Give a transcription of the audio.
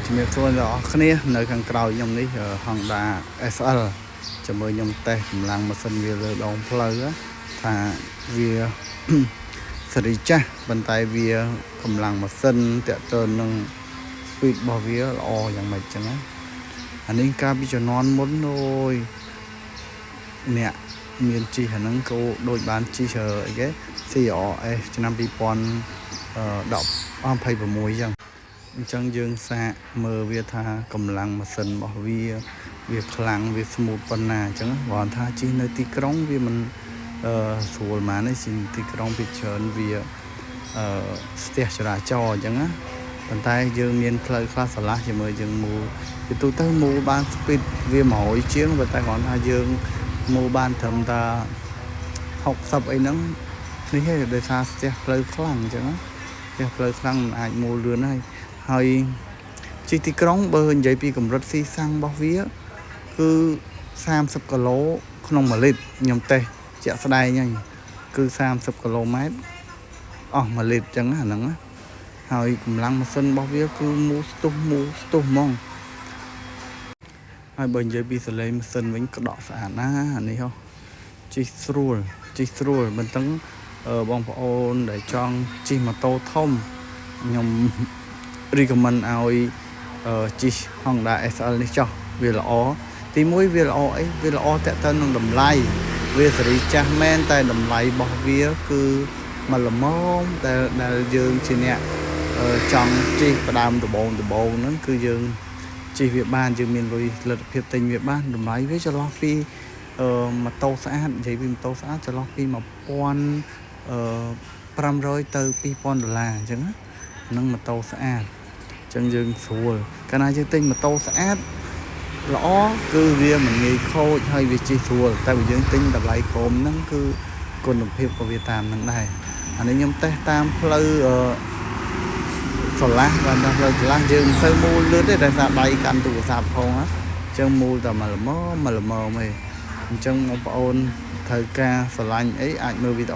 ជំរាបសួរដល់អ្នកគ្នានៅខាងក្រោយខ្ញុំនេះ Honda SL ជាមួយខ្ញុំតេស្តកម្លាំងម៉ាស៊ីនវាលើដងផ្លូវថាវាសេរីចាស់ប៉ុន្តែវាកម្លាំងម៉ាស៊ីនតើតើនឹង speed របស់វាល្អយ៉ាងម៉េចចឹងណាអានេះការពីជំនាន់មុនអូយអ្នកមានជីហ្នឹងក៏ដូចបានជីអីគេ CRS ឆ្នាំ2026ចឹងអញ្ចឹងយើងសាកមើលវាថាកម្លាំងម៉ាស៊ីនរបស់វាខ្លាំងវា smooth ប៉ុណ្ណាអញ្ចឹងបើថាជិះនៅទីក្រុងវាមិនស្រួលម៉ានទេជិះទីក្រុងពីច្រើនវាស្ទះចរាចរណ៍អញ្ចឹងណាប៉ុន្តែយើងមានផ្លូវខ្លះឆ្លាស់ជាមួយយើងមូលពីទូទៅមូលបាន speed វា100ជាងប៉ុន្តែគ្រាន់ថាយើងមូលបានត្រឹមតែ60អីហ្នឹងនេះឯងដោយសារស្ទះផ្លូវខ្លាំងអញ្ចឹងណាស្ទះផ្លូវខ្លាំងមិនអាចមូលលឿនហើយជិះទីក្រុងបើនិយាយពីកម្រិតស៊ីសាំងរបស់វាគឺ30គីឡូក្នុង1លីត្រខ្ញុំតេស្តជាក់ស្ដែងហ្នឹងគឺ30គីឡូម៉ែត្រអស់1លីត្រអញ្ចឹងអាហ្នឹងណាហើយកម្លាំងម៉ាស៊ីនរបស់វាគឺមូលស្ទុះហ្មងហើយបើនិយាយពីសលេងម៉ាស៊ីនវិញក្តកស្អាតណាអានេះហ៎ជិះស្រួលមិនទាំងបងប្អូនដែលចង់ជិះម៉ូតូធំខ្ញុំ recommend ឲ្យជិះ Honda SL នេះចុះវាល្អទី1វាល្អអីវាល្អតាក់ទងនឹងតម្លៃវាសេរីចាស់មែនតែតម្លៃរបស់វាគឺមកល្មមដែលយើងជាអ្នកចង់ជិះផ្ដើមដំបូងហ្នឹងគឺយើងជិះវាបានយើងមានលុយលទ្ធភាពទិញវាបានតម្លៃវាចន្លោះពីម៉ូតូស្អាតនិយាយពីម៉ូតូស្អាតចន្លោះពី1500ទៅ2000ដុល្លារអញ្ចឹងណាហ្នឹងម៉ូតូស្អាតអញ្ចឹងយើងស្រួលកាលណាយើងទិញម៉ូតូស្អាតល្អគឺវាមិនងាយខូចហើយវាជិះស្រួលតែបើយើងទិញតម្លៃក្រោមហ្នឹងគឺគុណភាពក៏វាតាមហ្នឹងដែរអានេះខ្ញុំតេស្តតាមផ្លូវឆ្លាស់បានដល់ផ្លូវឆ្លាស់យើងមិនសូវមូលលឿនទេតែសារដៃកាន់ទូរស័ព្ទផងណាអញ្ចឹងមូលតែមកល្មមឯងអញ្ចឹងបងប្អូនត្រូវការស្រឡាញ់អីអាចមើលវីដេអូ